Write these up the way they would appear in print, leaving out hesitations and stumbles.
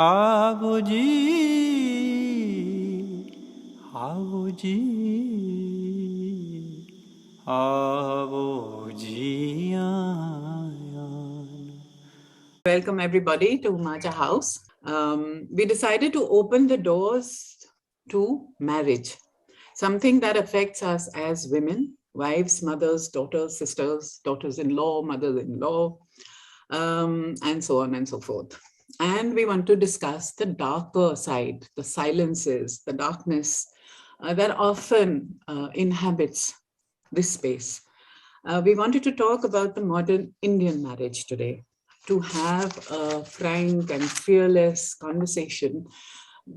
आओ जी आओ जी आओ जी Welcome everybody to Maja House. We decided to open the doors to marriage, something that affects us as women, wives, mothers, daughters, sisters, daughters-in-law, mothers-in-law, and so on and so forth. And we want to discuss the darker side, the silences, the darkness that often inhabits this space. We wanted to talk about the modern Indian marriage today, to have a frank and fearless conversation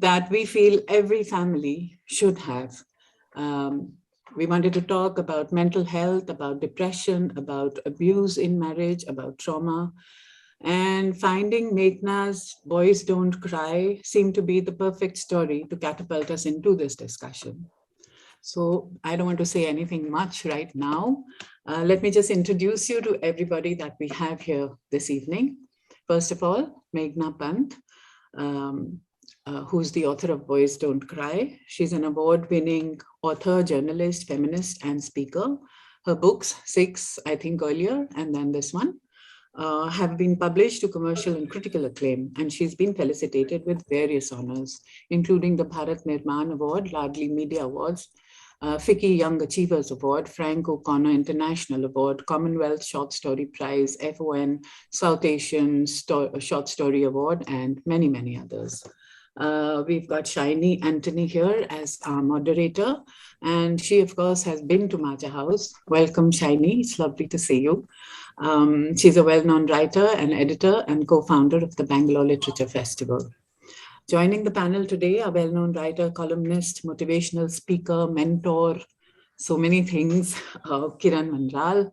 that we feel every family should have. We wanted to talk about mental health, about depression, about abuse in marriage, about trauma. And finding Meghna's Boys Don't Cry seemed to be the perfect story to catapult us into this discussion. So I don't want to say anything much right now. Let me just introduce you to everybody that we have here this evening. First of all, Meghna Pant, who's the author of Boys Don't Cry. She's an award-winning author, journalist, feminist, and speaker. Her books, 6, I think earlier, and then this one, have been published to commercial and critical acclaim, and she's been felicitated with various honors, including the Bharat Nirman Award, Ladli Media Awards, FICCI Young Achievers Award, Frank O'Connor International Award, Commonwealth Short Story Prize, FON South Asian Short Story Award, and many, many others. We've got Shiny Anthony here as our moderator, and she, of course, has been to Maja House. Welcome, Shiny. It's lovely to see you. She's a well-known writer and editor and co-founder of the Bangalore Literature Festival. Joining the panel today are well-known writer, columnist, motivational speaker, mentor, so many things, Kiran Mandral,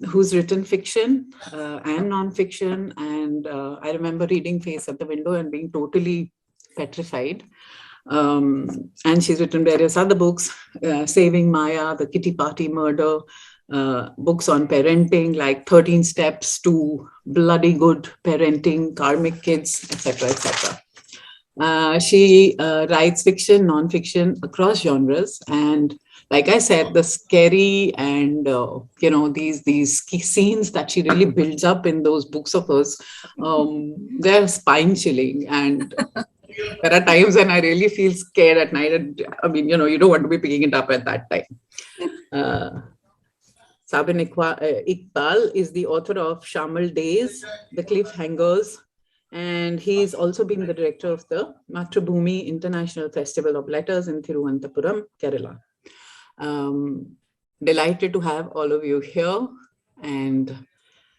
who's written fiction and non-fiction. And I remember reading Face at the Window and being totally petrified. And she's written various other books, Saving Maya, The Kitty Party Murder, books on parenting like 13 Steps to Bloody Good Parenting, Karmic Kids, etc., etc. She writes fiction, non-fiction across genres, and like I said, the scary and these scenes that she really builds up in those books of hers, they're spine-chilling, and there are times when I really feel scared at night. And I mean, you don't want to be picking it up at that time. Sabin Iqbal is the author of Shamal Days, The Cliffhangers, and he's also been the director of the Matrabhumi International Festival of Letters in Thiruvananthapuram, Kerala. Delighted to have all of you here, and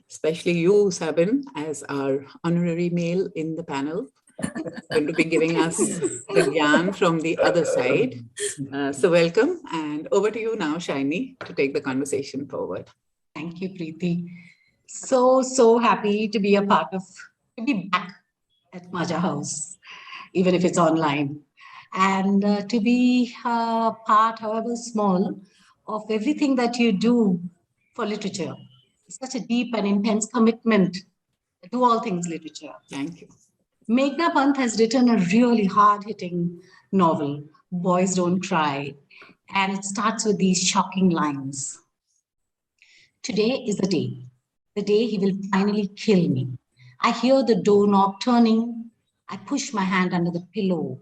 especially you, Sabin, as our honorary male in the panel, going to be giving us the gyan from the other side. So welcome, and over to you now, Shiny, to take the conversation forward. Thank you, Preeti. So happy to be to be back at Maja House, even if it's online, and to be part, however small, of everything that you do for literature. It's such a deep and intense commitment to all things literature. Thank you. Meghna Pant has written a really hard-hitting novel, Boys Don't Cry, and it starts with these shocking lines. Today is the day he will finally kill me. I hear the doorknob turning. I push my hand under the pillow,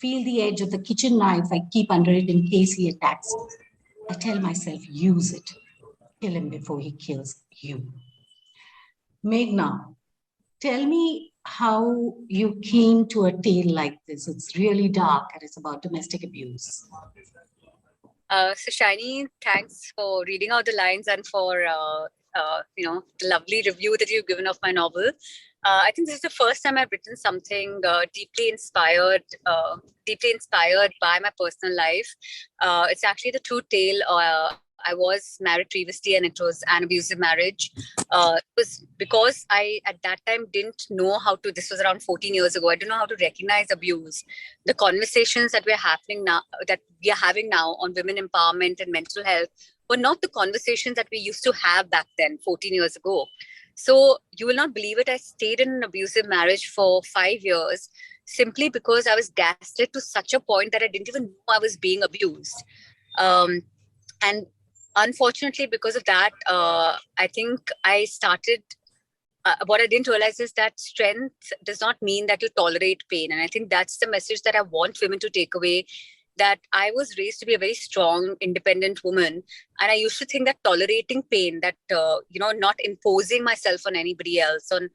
feel the edge of the kitchen knife I keep under it in case he attacks. I tell myself, use it. Kill him before he kills you. Meghna, tell me how you came to a tale like this. It's really dark and it's about domestic abuse. So Shiny, thanks for reading out the lines and for the lovely review that you've given of my novel. I think this is the first time I've written something deeply inspired by my personal life. It's actually the true tale. I was married previously and it was an abusive marriage. It was because I, at that time, didn't know how to, this was around 14 years ago, I didn't know how to recognize abuse. The conversations that we are having now on women empowerment and mental health were not the conversations that we used to have back then, 14 years ago. So you will not believe it. I stayed in an abusive marriage for 5 years simply because I was gaslit to such a point that I didn't even know I was being abused. And unfortunately, because of that, I think I started. What I didn't realize is that strength does not mean that you tolerate pain. And I think that's the message that I want women to take away, that I was raised to be a very strong, independent woman. And I used to think that tolerating pain, that, not imposing myself on anybody else, on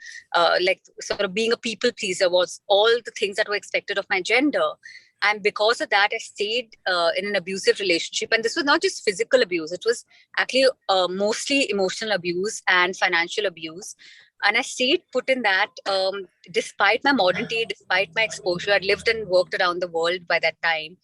like sort of being a people pleaser, was all the things that were expected of my gender. And because of that, I stayed in an abusive relationship. And this was not just physical abuse. It was actually mostly emotional abuse and financial abuse. And I stayed put in that despite my modernity, despite my exposure. I'd lived and worked around the world by that time.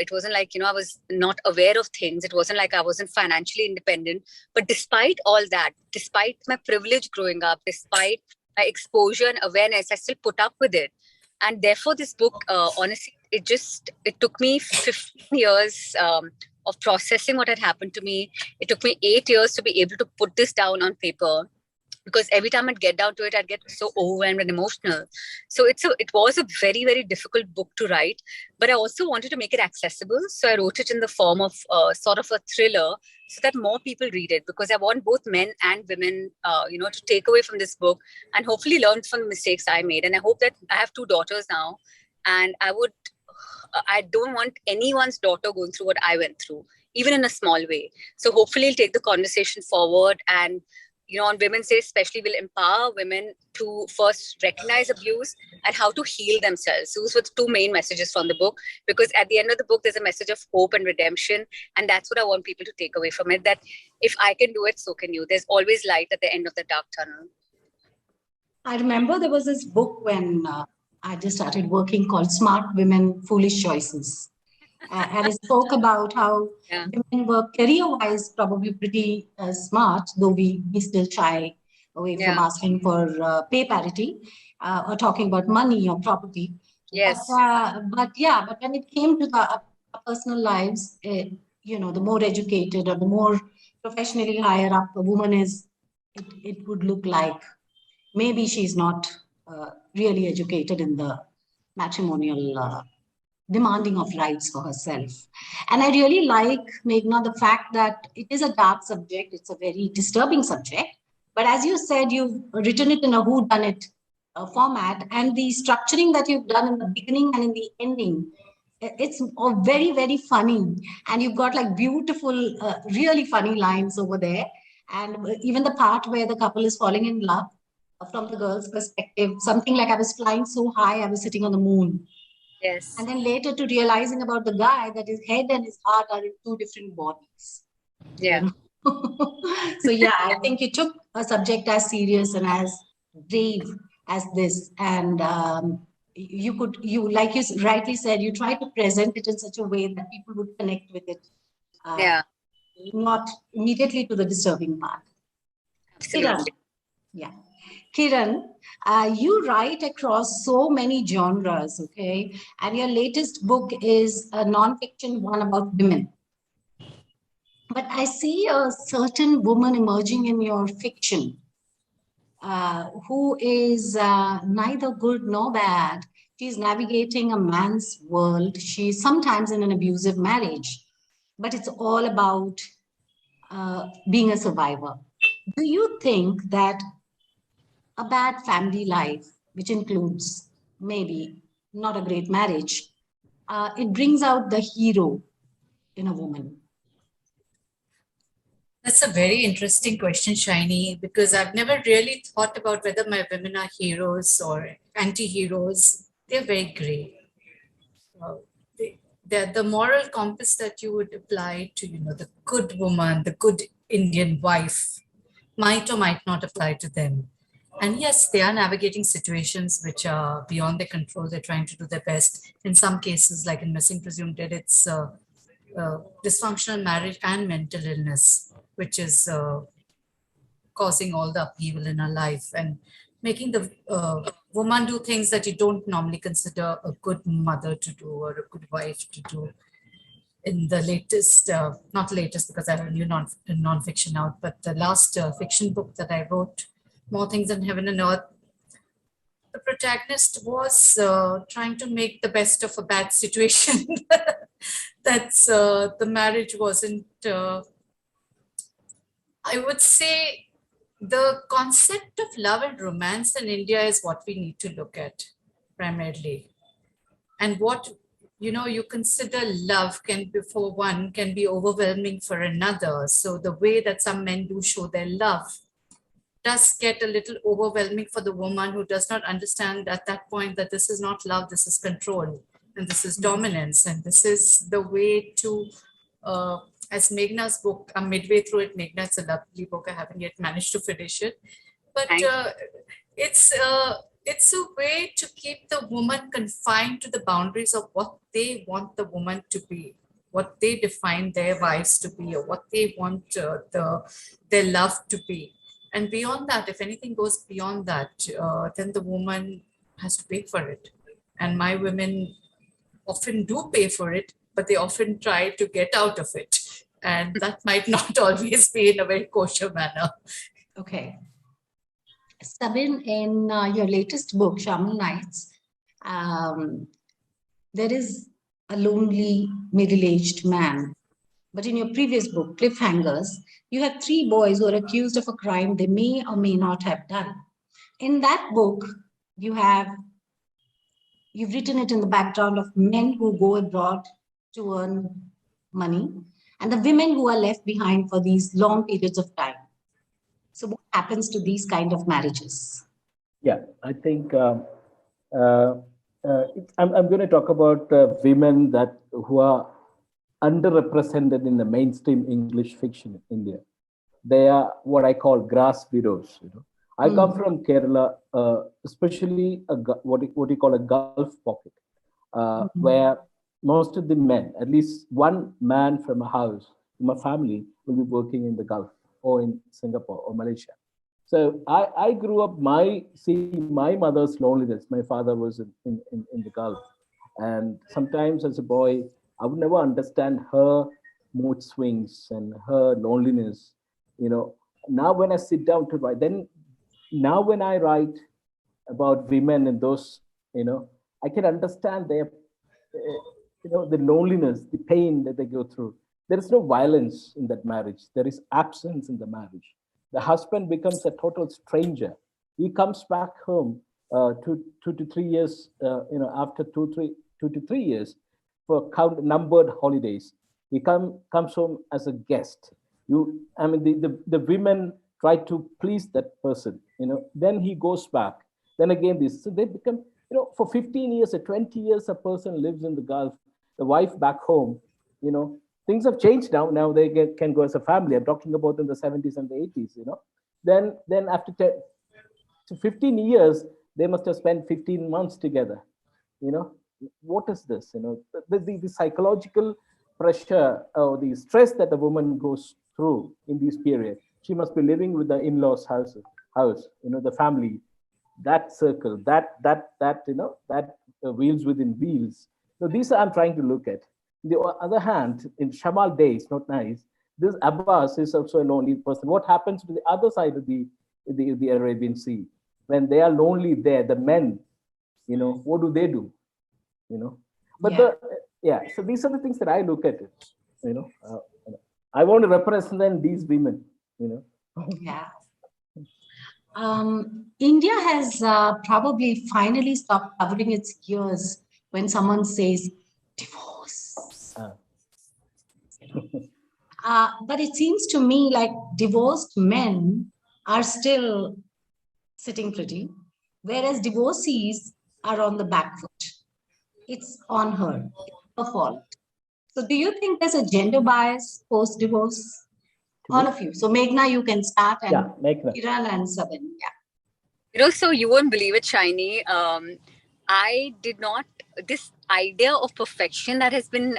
It wasn't like, I was not aware of things. It wasn't like I wasn't financially independent. But despite all that, despite my privilege growing up, despite my exposure and awareness, I still put up with it. And therefore, this book, honestly, it took me 15 years of processing what had happened to me. It took me 8 years to be able to put this down on paper, because every time I'd get down to it, I'd get so overwhelmed and emotional. So it was a very, very difficult book to write, but I also wanted to make it accessible. So I wrote it in the form of sort of a thriller, so that more people read it, because I want both men and women, to take away from this book and hopefully learn from the mistakes I made. And I hope that I have 2 daughters now, and I don't want anyone's daughter going through what I went through, even in a small way. So hopefully it'll take the conversation forward, and on Women's Day especially, will empower women to first recognize abuse and how to heal themselves. So those were the 2 main messages from the book, because at the end of the book, there's a message of hope and redemption. And that's what I want people to take away from it, that if I can do it, so can you. There's always light at the end of the dark tunnel. I remember there was this book when I just started working called Smart Women, Foolish Choices. And it spoke about how women were career-wise probably pretty smart, though we still shy away from asking for pay parity or talking about money or property. Yes. But when it came to the personal lives, the more educated or the more professionally higher up a woman is, it would look like maybe she's not really educated in the matrimonial demanding of rights for herself. And I really like, Meghna, the fact that it is a dark subject. It's a very disturbing subject. But as you said, you've written it in a whodunit format, and the structuring that you've done in the beginning and in the ending, it's very, very funny. And you've got like beautiful, really funny lines over there. And even the part where the couple is falling in love from the girl's perspective, something like, I was flying so high, I was sitting on the moon. Yes. And then later to realizing about the guy that his head and his heart are in 2 different bodies. Yeah. So I think you took a subject as serious and as brave as this. And you like you rightly said, you try to present it in such a way that people would connect with it. Not immediately to the disturbing part. Absolutely. Kiran, you write across so many genres, okay? And your latest book is a non-fiction one about women. But I see a certain woman emerging in your fiction who is neither good nor bad. She's navigating a man's world. She's sometimes in an abusive marriage, but it's all about being a survivor. Do you think that a bad family life, which includes maybe not a great marriage, it brings out the hero in a woman? That's a very interesting question, Shiny, because I've never really thought about whether my women are heroes or anti-heroes. They're very gray. The moral compass that you would apply to, the good woman, the good Indian wife, might or might not apply to them. And yes, they are navigating situations which are beyond their control. They're trying to do their best. In some cases, like in Missing Presumed Dead, it's dysfunctional marriage and mental illness, which is causing all the upheaval in her life and making the woman do things that you don't normally consider a good mother to do or a good wife to do. In the latest, not latest because I have a new non-fiction out, but the last fiction book that I wrote More Things Than Heaven and Earth, the protagonist was trying to make the best of a bad situation. That's the marriage wasn't, I would say, the concept of love and romance in India is what we need to look at primarily. And what, you consider love can be for one, can be overwhelming for another. So the way that some men do show their love does get a little overwhelming for the woman who does not understand at that point that this is not love, this is control, and this is dominance. And this is the way to, as Meghna's book, I'm midway through it. Meghna, it's a lovely book. I haven't yet managed to finish it. But it's a way to keep the woman confined to the boundaries of what they want the woman to be, what they define their wives to be, or what they want their love to be. And beyond that, if anything goes beyond that, then the woman has to pay for it. And my women often do pay for it, but they often try to get out of it. And that might not always be in a very kosher manner. Okay. Sabin, in your latest book, Shamal Nights, there is a lonely middle-aged man. But in your previous book, Cliffhangers, you have 3 boys who are accused of a crime they may or may not have done. In that book, you've written it in the background of men who go abroad to earn money and the women who are left behind for these long periods of time. So what happens to these kind of marriages? Yeah, I think I'm going to talk about women who are underrepresented in the mainstream English fiction in India. They are what I call grass widows. I come from Kerala, especially what you call a Gulf pocket, where most of the men, at least one man from a house, from a family, will be working in the Gulf or in Singapore or Malaysia. So I grew up seeing my mother's loneliness. My father was in the Gulf. And sometimes as a boy, I would never understand her mood swings and her loneliness. Now when I sit down to write, now when I write about women and those, I can understand their, the loneliness, the pain that they go through. There is no violence in that marriage. There is absence in the marriage. The husband becomes a total stranger. He comes back home 2 to 3 years, after 2 to 3 years for numbered holidays. He comes home as a guest. The women try to please that person. Then he goes back. Then again, so they become, for 15 years or 20 years, a person lives in the Gulf. The wife back home, things have changed now. Now they can go as a family. I'm talking about in the 70s and the 80s, Then after 15 years, they must have spent 15 months together. What is this? The psychological pressure or the stress that the woman goes through in this period. She must be living with the in-laws' house, the family, that circle, that wheels within wheels. So these I'm trying to look at. On the other hand, in Shamal days, not nice, this Abbas is also a lonely person. What happens to the other side of the Arabian Sea? When they are lonely there, the men, what do they do? But so these are the things that I look at it, I want to represent these women, Yeah. India has probably finally stopped covering its ears when someone says divorce. But it seems to me like divorced men are still sitting pretty, whereas divorcees are on the back foot. It's on her, it's her fault. So do you think there's a gender bias post-divorce? All of you. So Meghna, you can start, and Meghna. Kiran and Sabin. Yeah. So you won't believe it, Shiny. I did not, this idea of perfection that has been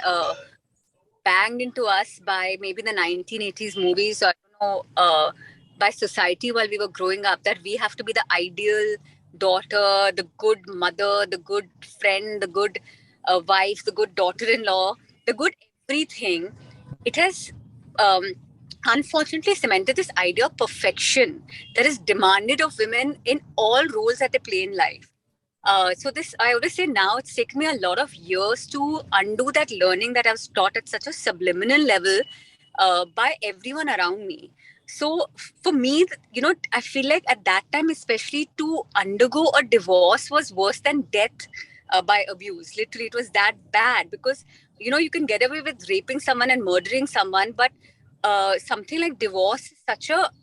banged into us by maybe the 1980s movies, or I don't know, by society while we were growing up, that we have to be the ideal daughter, the good mother, the good friend, the good wife, the good daughter-in-law, the good everything. It has unfortunately cemented this idea of perfection that is demanded of women in all roles that they play in life. So this, I always say now, it's taken me a lot of years to undo that learning that I was taught at such a subliminal level by everyone around me. So for me, I feel like at that time, especially, to undergo a divorce was worse than death by abuse. Literally, it was that bad because, you can get away with raping someone and murdering someone, but something like divorce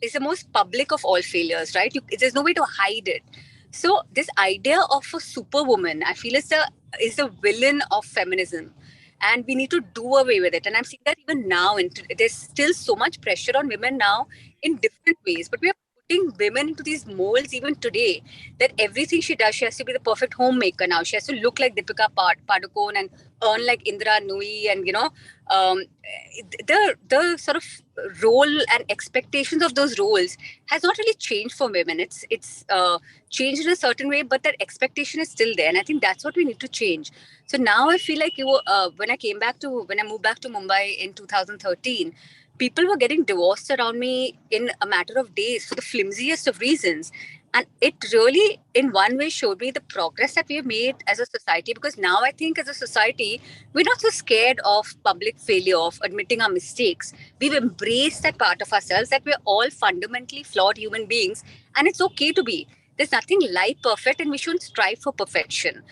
is the most public of all failures, right? There's no way to hide it. So this idea of a superwoman, I feel, is the villain of feminism, and we need to do away with it. And I'm seeing that even now, there's still so much pressure on women now in different ways, but we are putting women into these molds even today, that everything she does, she has to be the perfect homemaker now. She has to look like Deepika Padukone and earn like Indra Nui, and um, the sort of role and expectations of those roles has not really changed for women. It's changed in a certain way, but that expectation is still there, and I think that's what we need to change. So now I feel like when I moved back to Mumbai in 2013, people were getting divorced around me in a matter of days for the flimsiest of reasons. And it really, in one way, showed me the progress that we have made as a society. Because now I think as a society, we're not so scared of public failure, of admitting our mistakes. We've embraced that part of ourselves, that we're all fundamentally flawed human beings. And it's okay to be. There's nothing like perfect, and we shouldn't strive for perfection.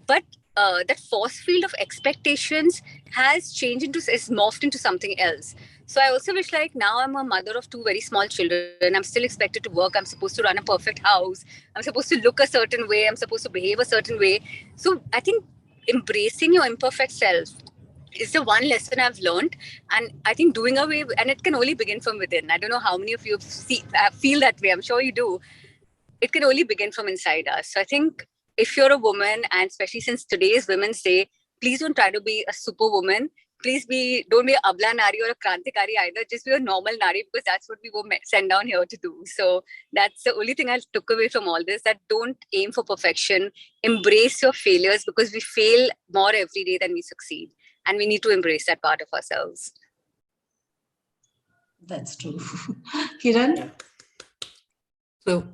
But that force field of expectations is morphed into something else. So I also wish, like, now I'm a mother of two very small children. I'm still expected to work. I'm supposed to run a perfect house. I'm supposed to look a certain way. I'm supposed to behave a certain way. So I think embracing your imperfect self is the one lesson I've learned. And I think and it can only begin from within. I don't know how many of you feel that way. I'm sure you do. It can only begin from inside us. So I think if you're a woman, and especially since today's Women's Day, please don't try to be a superwoman. Don't be a Abla Nari or a Krantikari either. Just be a normal Nari, because that's what we were sent down here to do. So that's the only thing I took away from all this, that don't aim for perfection. Embrace your failures, because we fail more every day than we succeed. And we need to embrace that part of ourselves. That's true. Kiran? So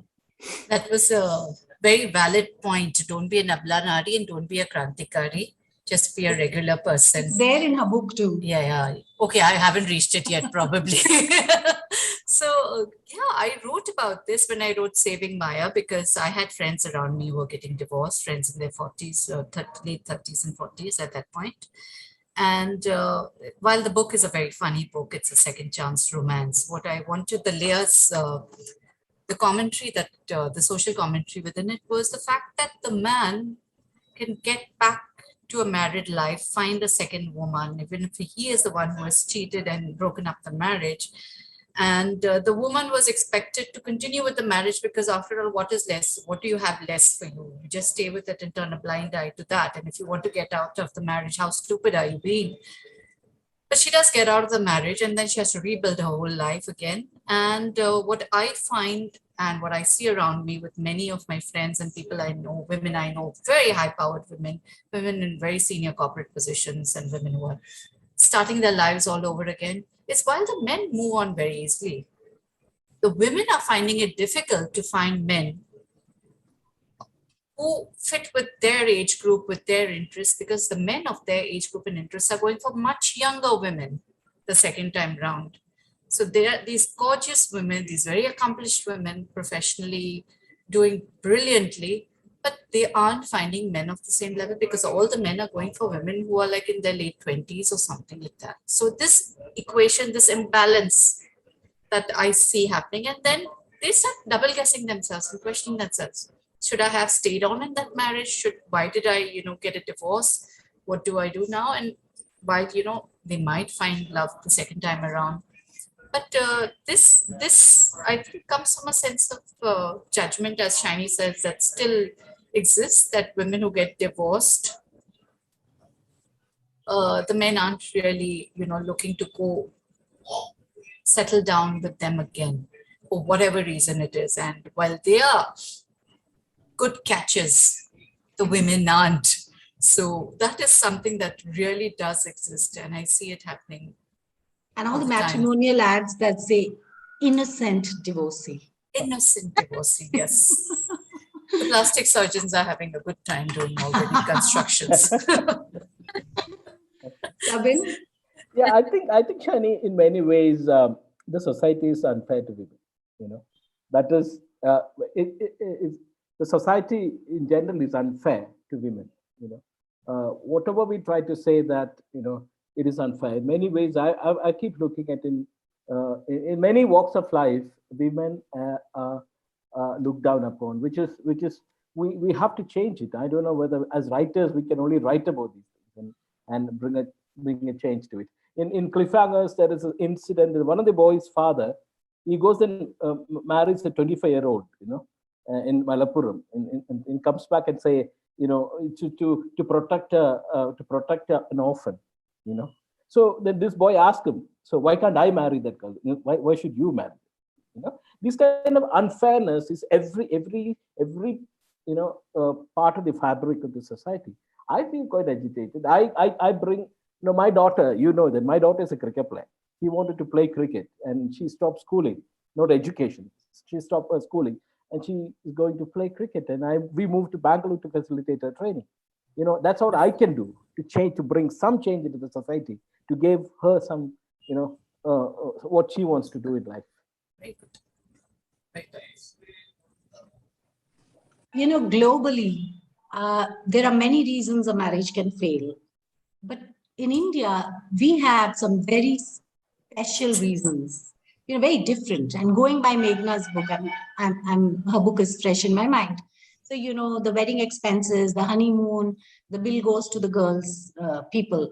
That was a very valid point. Don't be an Abla Nari and don't be a Krantikari. Just be a regular person. It's there in her book too. Yeah. Okay, I haven't reached it yet, probably. So, yeah, I wrote about this when I wrote Saving Maya, because I had friends around me who were getting divorced, friends in their 40s, late 30s and 40s at that point. And while the book is a very funny book, it's a second chance romance. What I wanted, the layers, the commentary that the social commentary within it was the fact that the man can get back to a married life, find a second woman, even if he is the one who has cheated and broken up the marriage. And the woman was expected to continue with the marriage, because after all, what is less? What do you have less for you? You just stay with it and turn a blind eye to that. And if you want to get out of the marriage, how stupid are you being? But she does get out of the marriage, and then she has to rebuild her whole life again. And what I find and what I see around me with many of my friends and people I know, women I know, very high-powered women in very senior corporate positions, and women who are starting their lives all over again, is while the men move on very easily, the women are finding it difficult to find men who fit with their age group, with their interests, because the men of their age group and interests are going for much younger women the second time round. So there are these gorgeous women, these very accomplished women, professionally doing brilliantly, but they aren't finding men of the same level, because all the men are going for women who are like in their late 20s or something like that. So this equation, this imbalance that I see happening, and then they start double guessing themselves and questioning themselves. Should I have stayed on in that marriage? Why did I, get a divorce? What do I do now? And while, they might find love the second time around. But this I think comes from a sense of judgment, as Shiny says, that still exists, that women who get divorced, the men aren't really, looking to go settle down with them again, for whatever reason it is. And while they are good catches, the women aren't. So that is something that really does exist, and I see it happening And all all the the time. matrimonial ads that say innocent divorcee. Innocent divorcee, yes. The plastic surgeons are having a good time doing all the reconstructions. Sabin? Yeah, I think Shani, in many ways, the society is unfair to women. You know, that is, the society in general is unfair to women. You know, whatever we try to say that it is unfair. In many ways, I keep looking at in many walks of life, women are looked down upon, which is we have to change it. I don't know whether as writers we can only write about these things and bring a change to it. In Cliffhangers, there is an incident that one of the boys' father, he goes and marries a 25-year-old, in Malappuram, and comes back and say, to protect an orphan, So then this boy asked him, so why can't I marry that girl? Why should you marry? This kind of unfairness is every part of the fabric of the society. I feel quite agitated. I bring my daughter. That my daughter is a cricket player. She wanted to play cricket and she stopped schooling, not education. She stopped her schooling and she is going to play cricket. And we moved to Bangalore to facilitate her training. That's what I can do to bring some change into the society, to give her some, what she wants to do in life. Very good. Very good. Globally, there are many reasons a marriage can fail. But in India, we have some very special reasons, very different. And going by Meghna's book, her book is fresh in my mind. So, the wedding expenses, the honeymoon, the bill goes to the girl's people.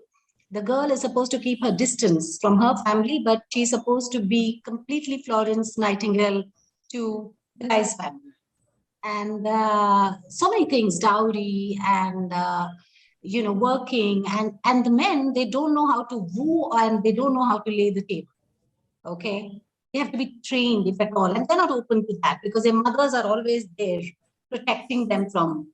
The girl is supposed to keep her distance from her family, but she's supposed to be completely Florence Nightingale to the guy's family. And so many things, dowry and, working. And the men, they don't know how to woo and they don't know how to lay the table. Okay. They have to be trained, if at all. And they're not open to that because their mothers are always there protecting them from,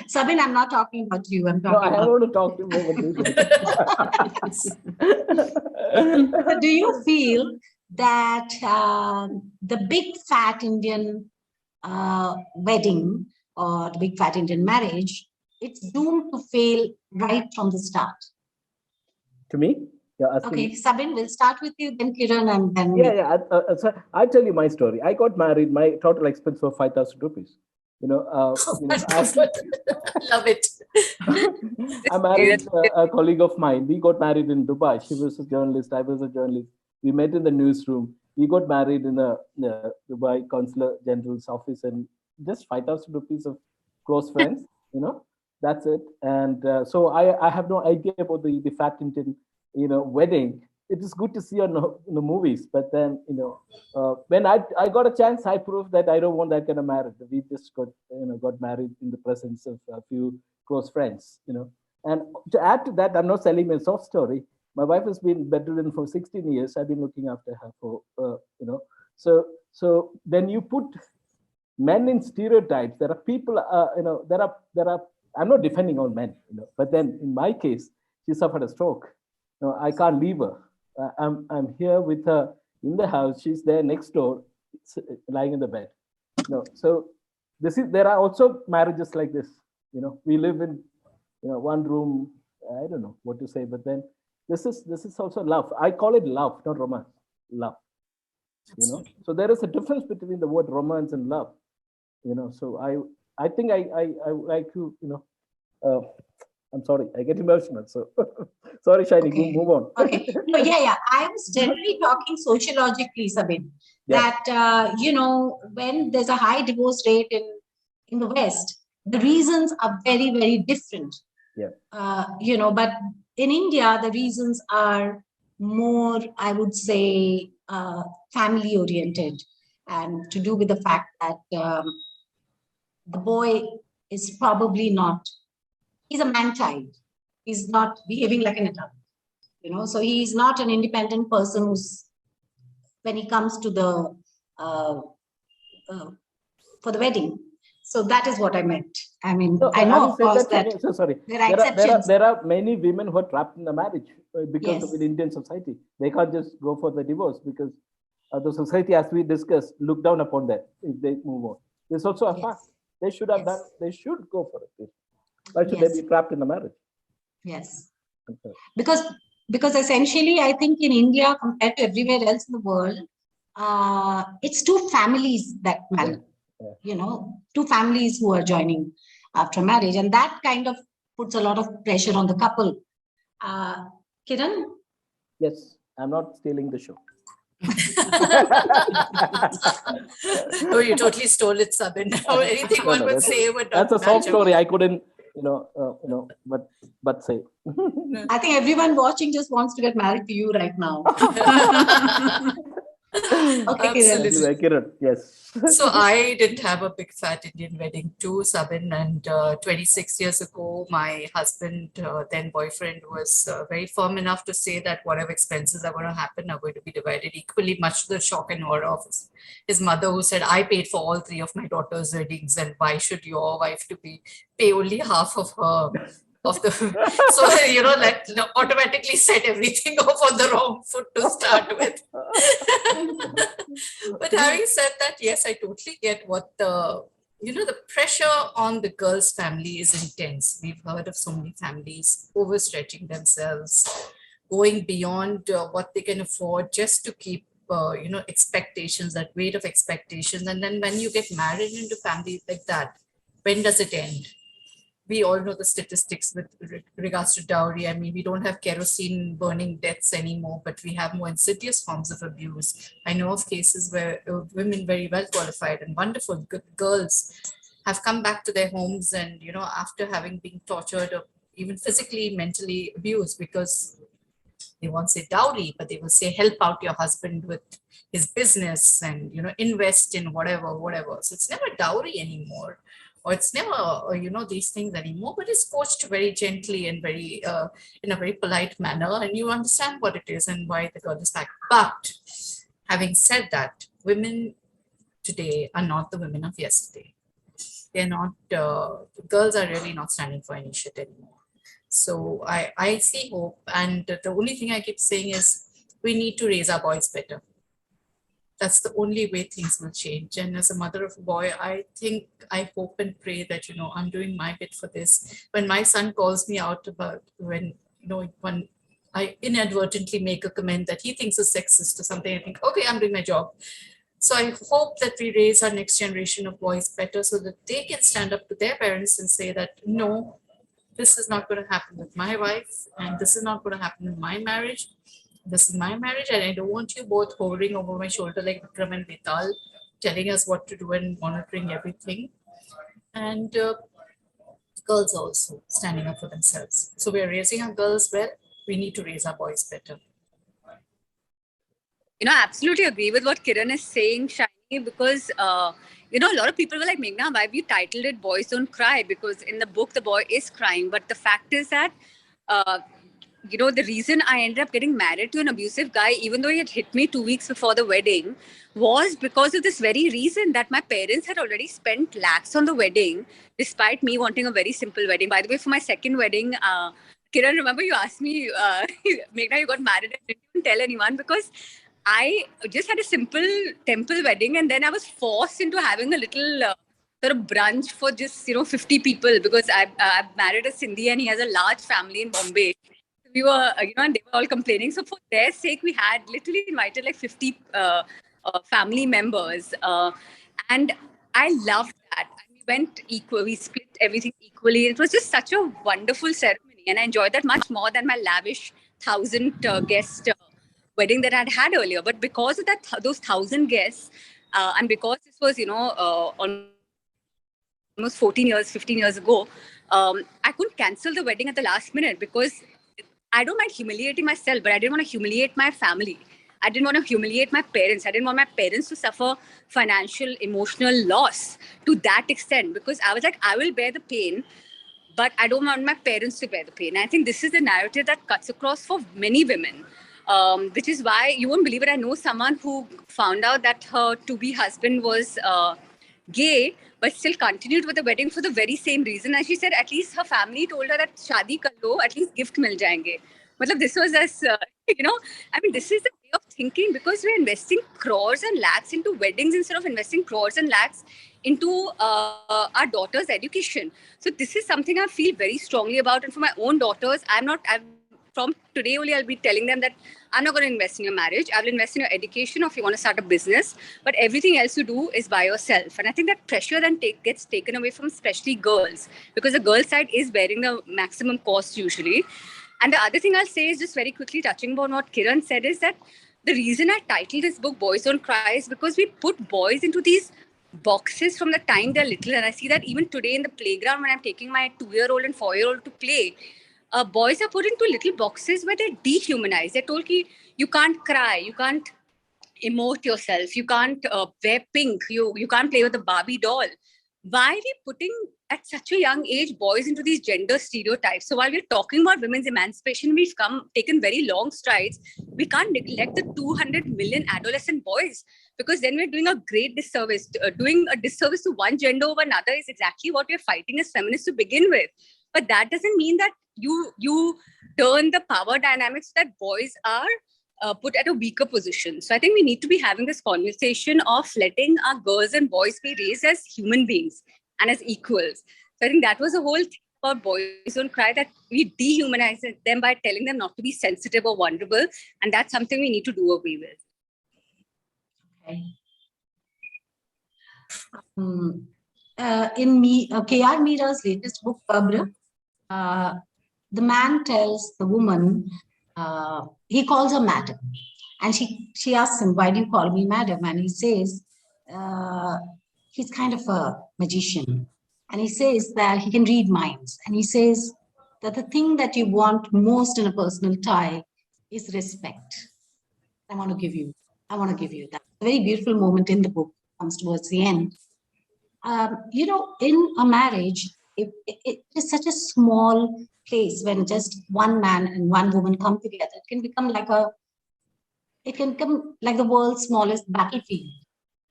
Sabin, I'm not talking about you. I'm talking I want to talk to you about this. Do you feel that the big fat Indian wedding or the big fat Indian marriage, it's doomed to fail right from the start? To me? Okay, Sabin, we'll start with you, then Kiran, and then so I'll tell you my story. I got married. My total expense was 5,000 rupees. Love it. I married a colleague of mine. We got married in Dubai. She was a journalist. I was a journalist. We met in the newsroom. We got married in the Dubai Consular General's office, and just 5,000 rupees of close friends. That's it. And so I have no idea about the fat Indian wedding. It is good to see on the movies, but then when I got a chance, I proved that I don't want that kind of marriage. We just got married in the presence of a few close friends. And to add to that, I'm not selling a soft story. My wife has been bedridden for 16 years. I've been looking after her for So when you put men in stereotypes, there are people. There are. I'm not defending all men. But then in my case, she suffered a stroke. I can't leave her. I'm here with her in the house. She's there next door, lying in the bed. So there are also marriages like this. We live in one room. I don't know what to say, but then this is also love. I call it love, not romance. Love. So there is a difference between the word romance and love. So I think I like to I'm sorry, I get emotional. So sorry, Shiny, okay. Move on. Okay. No, I was generally talking sociologically, Sabin, that, when there's a high divorce rate in the West, the reasons are very, very different. Yeah. But in India, the reasons are more, I would say, family oriented, and to do with the fact that the boy is probably not, he's a man-child. He's not behaving like an adult, so he's not an independent person who's, when he comes to the, for the wedding. So that is what I meant. I mean, So, I know, having of said course, that, that so sorry. there are exceptions. There are many women who are trapped in the marriage because of Yes. the Indian society. They can't just go for the divorce because the society, as we discussed, look down upon that if they move on. There's also a Yes. fact. They should have Yes. done. They should go for it. Why should Yes. they be trapped in the marriage? Yes. Okay. Because essentially, I think in India, compared to everywhere else in the world, it's two families that matter. Yeah. You know, two families who are joining after marriage, and that kind of puts a lot of pressure on the couple. Kiran? Yes, I'm not stealing the show. Oh, you totally stole it, Sabin. Anything one would say would not That's a soft match up. story. I couldn't, but say. I think everyone watching just wants to get married to you right now. Okay, Absolutely. Kiran, yes. So I didn't have a big fat Indian wedding too, Sabin, and 26 years ago, my husband, then boyfriend, was very firm enough to say that whatever expenses are going to happen are going to be divided equally, much to the shock and horror of his mother, who said, I paid for all three of my daughter's weddings, and why should your wife to pay only half of her? So that automatically set everything off on the wrong foot to start with. But having said that, yes, I totally get what the pressure on the girl's family is intense. We've heard of so many families overstretching themselves, going beyond what they can afford just to keep expectations, that weight of expectations. And then when you get married into family like that, when does it end? We all know the statistics with regards to dowry. I mean, we don't have kerosene burning deaths anymore, but we have more insidious forms of abuse. I know of cases where women, very well qualified and wonderful good girls, have come back to their homes and, after having been tortured or even physically, mentally abused, because they won't say dowry, but they will say help out your husband with his business and, invest in whatever. So it's never dowry anymore. Or it's never, these things anymore, but it's coached very gently and very, in a very polite manner, and you understand what it is and why the girl is back. But having said that, women today are not the women of yesterday. They're not, girls are really not standing for any shit anymore. So I see hope, and the only thing I keep saying is we need to raise our boys better. That's the only way things will change. And as a mother of a boy, I hope and pray that, I'm doing my bit for this. When my son calls me out about when I inadvertently make a comment that he thinks is sexist or something, I think, okay, I'm doing my job. So I hope that we raise our next generation of boys better so that they can stand up to their parents and say that, no, this is not going to happen with my wife, and this is not going to happen in my marriage. This is my marriage, and I don't want you both hovering over my shoulder like Vikram and Vital, telling us what to do and monitoring everything. And girls also standing up for themselves. So we're raising our girls well. We need to raise our boys better. I absolutely agree with what Kiran is saying, Shiny, because, a lot of people were like, Meghna, why have you titled it Boys Don't Cry? Because in the book, the boy is crying. But the fact is that, the reason I ended up getting married to an abusive guy, even though he had hit me 2 weeks before the wedding, was because of this very reason, that my parents had already spent lakhs on the wedding, despite me wanting a very simple wedding. By the way, for my second wedding, Kiran, remember you asked me, Meghna, you got married and didn't tell anyone, because I just had a simple temple wedding, and then I was forced into having a little sort of brunch for just 50 people, because I've married a Sindhi and he has a large family in Bombay. We were, and they were all complaining. So for their sake, we had literally invited like 50 family members. And I loved that. And we went equal. We split everything equally. It was just such a wonderful ceremony. And I enjoyed that much more than my lavish 1,000 guest wedding that I'd had earlier. But because of that, those 1,000 guests, and because this was, almost 14 years, 15 years ago, I couldn't cancel the wedding at the last minute, because I don't mind humiliating myself, but I didn't want to humiliate my family. I didn't want to humiliate my parents. I didn't want my parents to suffer financial, emotional loss to that extent, because I was like, I will bear the pain, but I don't want my parents to bear the pain. And I think this is the narrative that cuts across for many women, which is why you won't believe it. I know someone who found out that her to-be husband was gay, but still continued with the wedding for the very same reason. And she said at least her family told her that shadi kar lo, at least gift mil jayenge. Matlab, this was as, I mean, this is the way of thinking, because we're investing crores and lakhs into weddings instead of investing crores and lakhs into our daughter's education. So this is something I feel very strongly about. And for my own daughters, from today only, I'll be telling them that I'm not going to invest in your marriage. I will invest in your education, or if you want to start a business. But everything else you do is by yourself. And I think that pressure then gets taken away from especially girls, because the girl side is bearing the maximum cost usually. And the other thing I'll say is, just very quickly touching upon what Kiran said, is that the reason I titled this book Boys Don't Cry is because we put boys into these boxes from the time they're little. And I see that even today in the playground when I'm taking my 2-year-old and 4-year-old to play, boys are put into little boxes where they're dehumanized. They're told ki you can't cry, you can't emote yourself, you can't wear pink, you can't play with a Barbie doll. Why are we putting at such a young age boys into these gender stereotypes? So while we're talking about women's emancipation, we've taken very long strides. We can't neglect the 200 million adolescent boys, because then we're doing a great disservice. Doing a disservice to one gender over another is exactly what we're fighting as feminists to begin with. But that doesn't mean that you turn the power dynamics so that boys are put at a weaker position. So I think we need to be having this conversation of letting our girls and boys be raised as human beings and as equals. So I think that was the whole thing about Boys Don't Cry, that we dehumanize them by telling them not to be sensitive or vulnerable. And that's something we need to do away with. Okay. In K.R. Mira's latest book, Barbara, the man tells the woman, he calls her madam, and she asks him, why do you call me madam? And he says, he's kind of a magician, and he says that he can read minds, and he says that the thing that you want most in a personal tie is respect. I want to give you that. A very beautiful moment in the book comes towards the end. In a marriage, it is such a small place when just one man and one woman come together. It can become like the world's smallest battlefield.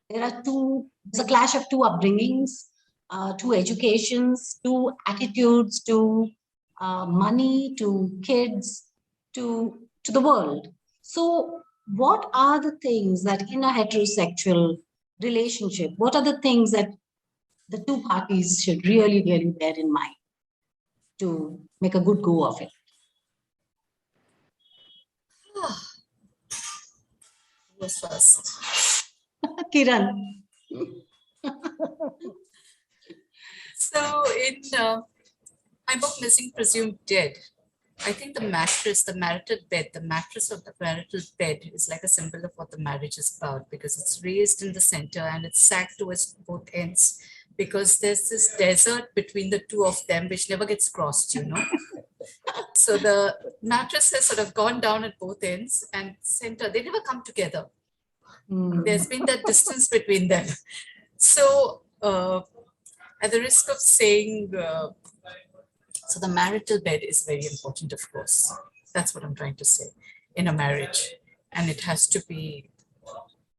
There's a clash of two upbringings, two educations, two attitudes, to money, to kids, to the world. So what are the things that in a heterosexual relationship, what are the things that the two parties should really, really bear in mind to make a good go of it? Who's first? Kiran. So in my book, Missing Presumed Dead, I think the marital bed, the mattress of the marital bed is like a symbol of what the marriage is about, because it's raised in the center and it's sagged towards both ends, because there's this desert between the two of them which never gets crossed, So the mattress has sort of gone down at both ends, and center, they never come together. There's been that distance between them. So at the risk of saying, so the marital bed is very important, of course. That's what I'm trying to say in a marriage. And it has to be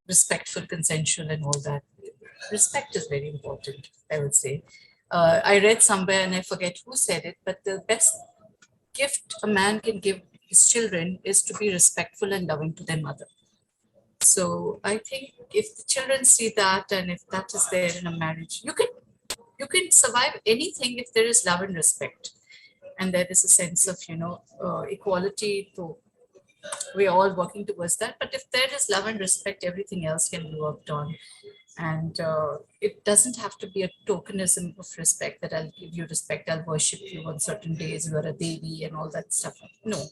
respectful, consensual, and all that. Respect is very important, I would say. I read somewhere, and I forget who said it, but the best gift a man can give his children is to be respectful and loving to their mother. So I think if the children see that, and if that is there in a marriage, you can survive anything if there is love and respect, and there is a sense of equality. So we're all working towards that. But if there is love and respect, everything else can be worked on. And it doesn't have to be a tokenism of respect, that I'll give you respect, I'll worship you on certain days, you are a Devi and all that stuff. No,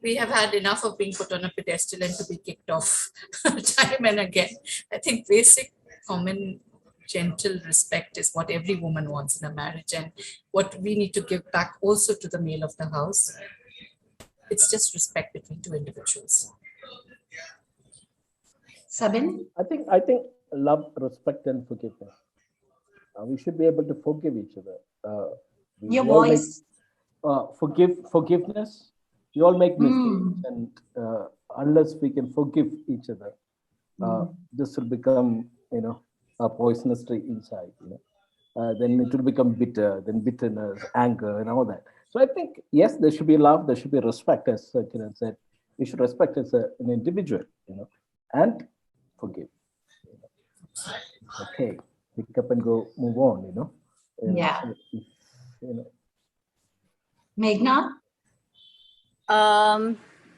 we have had enough of being put on a pedestal and to be kicked off time and again. I think basic, common, gentle respect is what every woman wants in a marriage, and what we need to give back also to the male of the house. It's just respect between two individuals. Sabin? I think love, respect, and forgiveness. We should be able to forgive each other. Your voice. Forgiveness. We all make mistakes, and unless we can forgive each other, this will become, a poisonous tree inside, then it will become bitter, then bitterness, anger, and all that. So I think, yes, there should be love, there should be respect, as Kiran said. We should respect as an individual, and forgive. Okay, pick up and go, move on, Yeah. You know. Meghna?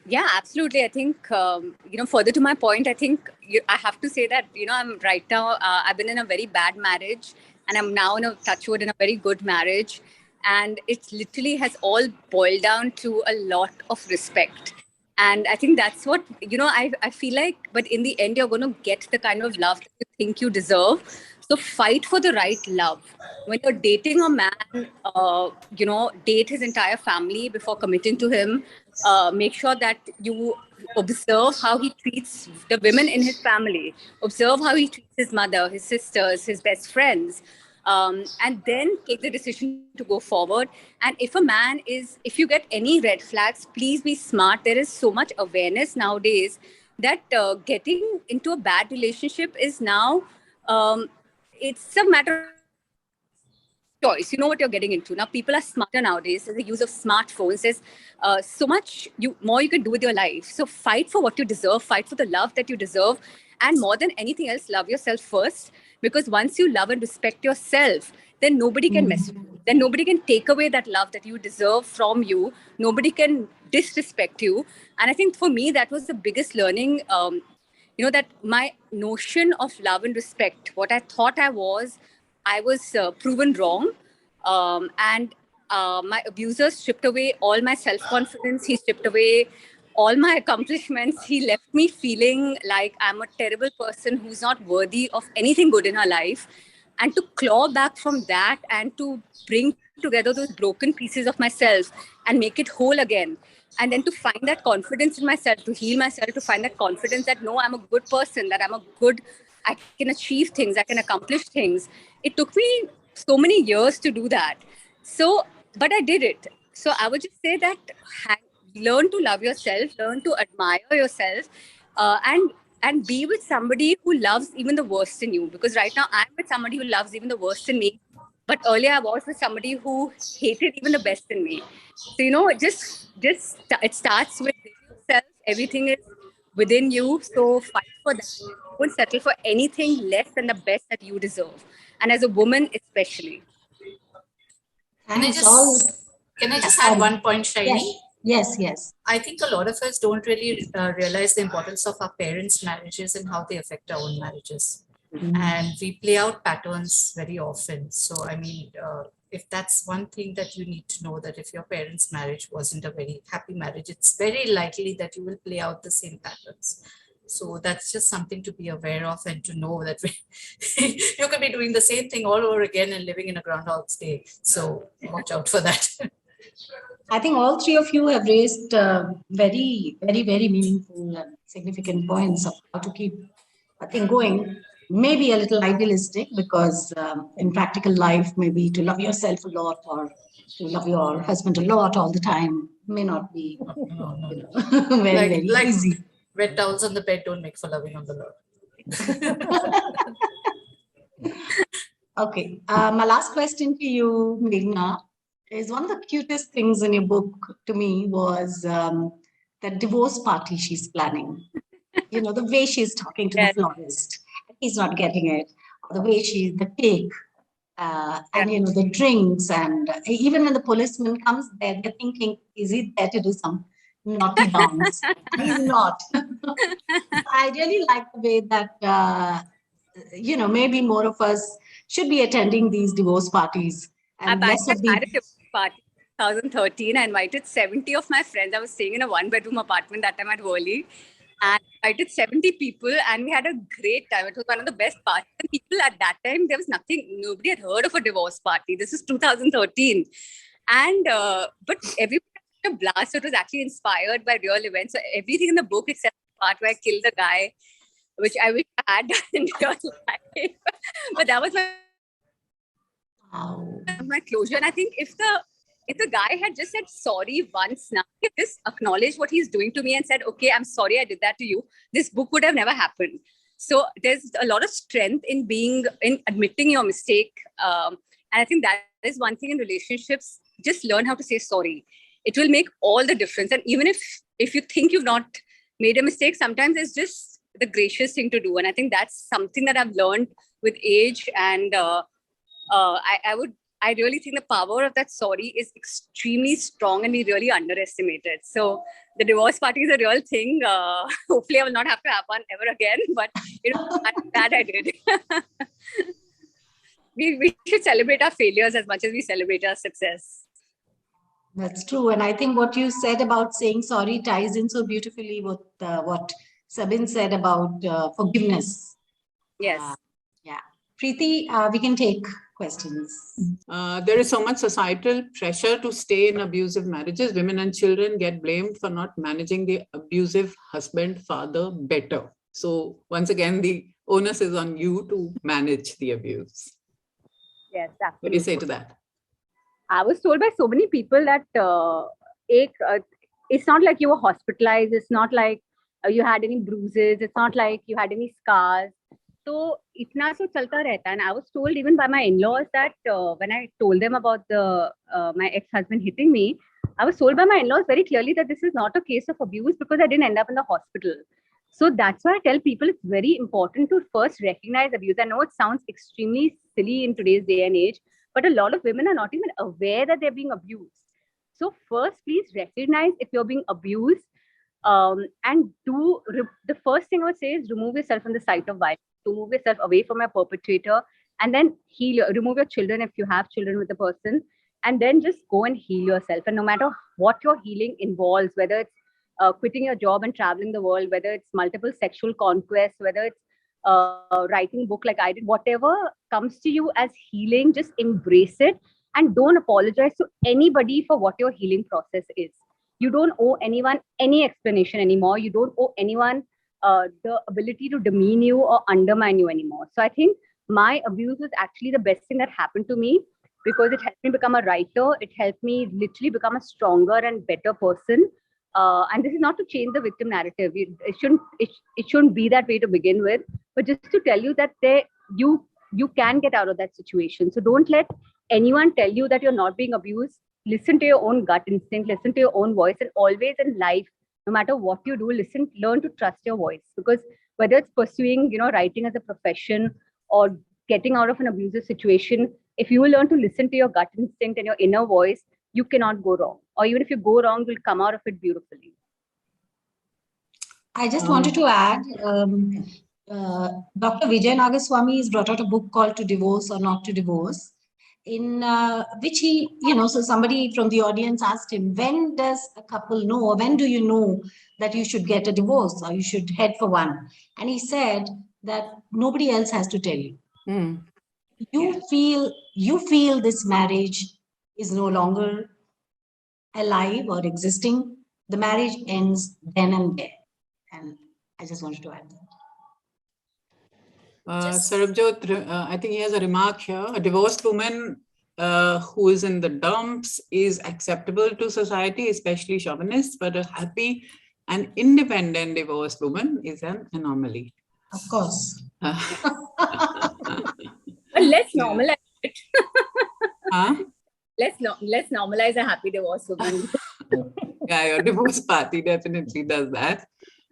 Yeah, absolutely. I think, further to my point, I think I have to say that, I'm right now, I've been in a very bad marriage, and I'm now in a touch wood in a very good marriage. And it literally has all boiled down to a lot of respect. And I think that's what, I feel like, but in the end, you're going to get the kind of love that you think you deserve. So fight for the right love. When you're dating a man, date his entire family before committing to him. Make sure that you observe how he treats the women in his family. Observe how he treats his mother, his sisters, his best friends. And then take the decision to go forward. And if you get any red flags, please be smart. There is so much awareness nowadays that getting into a bad relationship is now, it's a matter of choice. You know what you're getting into. Now, people are smarter nowadays. There's the use of smartphones. There's so much more you can do with your life. So fight for what you deserve. Fight for the love that you deserve. And more than anything else, love yourself first. Because once you love and respect yourself, then nobody can mess with you. Then nobody can take away that love that you deserve from you. Nobody can disrespect you. And I think for me, that was the biggest learning. That my notion of love and respect, what I thought I was proven wrong. And my abuser stripped away all my self-confidence. He stripped away all my accomplishments. He left me feeling like I'm a terrible person who's not worthy of anything good in her life. And to claw back from that and to bring together those broken pieces of myself and make it whole again. And then to find that confidence in myself, to heal myself, to find that confidence that no, I'm a good person, that I can achieve things, I can accomplish things. It took me so many years to do that. So, but I did it. So I would just say that learn to love yourself, learn to admire yourself, and be with somebody who loves even the worst in you. Because right now I'm with somebody who loves even the worst in me. But earlier I was with somebody who hated even the best in me. So, it starts with yourself. Everything is within you. So fight for that. Don't settle for anything less than the best that you deserve. And as a woman, especially. Can I Thanks, just add one point, Shaini? Yes. I think a lot of us don't really realize the importance of our parents' marriages and how they affect our own marriages. And we play out patterns very often. So, I mean, if that's one thing that you need to know, that if your parents' marriage wasn't a very happy marriage, it's very likely that you will play out the same patterns. So that's just something to be aware of and to know that you could be doing the same thing all over again and living in a Groundhog's Day. So watch out for that. I think all three of you have raised very, very, very meaningful and significant points of how to keep a thing going. Maybe a little idealistic, because in practical life, maybe to love yourself a lot or to love your husband a lot all the time may not be very easy. Wet towels on the bed don't make for loving on the Lord. Okay, my last question to you, Meghna, is one of the cutest things in your book to me was that divorce party she's planning. The way she's talking to the florist, he's not getting it. The way the cake, and the drinks, and even when the policeman comes there, they're thinking, is he there to do some naughty dance? He's not. I really like the way that maybe more of us should be attending these divorce parties. And I less of had a divorce party in 2013. I invited 70 of my friends. I was staying in a one-bedroom apartment that time at Worli. And I invited 70 people and we had a great time. It was one of the best parties. And people at that time, there was nobody had heard of a divorce party. This is 2013. And, but everybody had a blast. So it was actually inspired by real events. So everything in the book except the part where I killed the guy, which I wish I had done in real life. But that was my closure. And I think if the guy had just said sorry once now, if just acknowledged what he's doing to me and said, okay, I'm sorry I did that to you, this book would have never happened. So there's a lot of strength in admitting your mistake. And I think that is one thing in relationships. Just learn how to say sorry. It will make all the difference. And even if you think you've not made a mistake, sometimes it's just the gracious thing to do. And I think that's something that I've learned with age. And I really think the power of that sorry is extremely strong, and we really underestimate it. So the divorce party is a real thing. Hopefully I will not have to have one ever again, but I'm glad I did. We should celebrate our failures as much as we celebrate our success. That's true. And I think what you said about saying sorry ties in so beautifully with what Sabin said about forgiveness. Yes. Yeah. Preeti, we can take questions. There is so much societal pressure to stay in abusive marriages. Women and children get blamed for not managing the abusive husband, father better. So once again, the onus is on you to manage the abuse. Yes, absolutely. What do you say to that? I was told by so many people that it's not like you were hospitalized. It's not like you had any bruises. It's not like you had any scars. So itna so chalta rehta. And I was told even by my in-laws that when I told them about my ex-husband hitting me, I was told by my in-laws very clearly that this is not a case of abuse because I didn't end up in the hospital. So that's why I tell people it's very important to first recognize abuse. I know it sounds extremely silly in today's day and age, but a lot of women are not even aware that they're being abused. So first, please recognize if you're being abused, and the first thing I would say is remove yourself from the site of violence, remove yourself away from your perpetrator, and then remove your children if you have children with the person, and then just go and heal yourself. And no matter what your healing involves, whether it's quitting your job and traveling the world, whether it's multiple sexual conquests, whether it's writing a book like I did, whatever comes to you as healing, just embrace it and don't apologize to anybody for what your healing process is. You don't owe anyone any explanation anymore. You don't owe anyone the ability to demean you or undermine you anymore. So I think my abuse was actually the best thing that happened to me because it helped me become a writer. It helped me literally become a stronger and better person. And this is not to change the victim narrative. It shouldn't be that way to begin with, but just to tell you that you can get out of that situation. So don't let anyone tell you that you're not being abused. Listen to your own gut instinct, listen to your own voice, and always in life, no matter what you do, learn to trust your voice. Because whether it's pursuing, writing as a profession or getting out of an abusive situation, if you learn to listen to your gut instinct and your inner voice, you cannot go wrong. Or even if you go wrong, you'll come out of it beautifully. I just wanted to add, Dr. Vijay Nagaswamy has brought out a book called To Divorce or Not to Divorce, in which he, so somebody from the audience asked him, when does a couple know, or when do you know that you should get a divorce or you should head for one? And he said that nobody else has to tell you. Mm. You feel this marriage is no longer alive or existing. The marriage ends then and there. And I just wanted to add that. Sarabjot, I think he has a remark here. A divorced woman who is in the dumps is acceptable to society, especially chauvinists, but a happy and independent divorced woman is an anomaly. Of course. But let's normalize it. Huh? Let's normalize a happy divorce woman. Yeah, your divorce party definitely does that.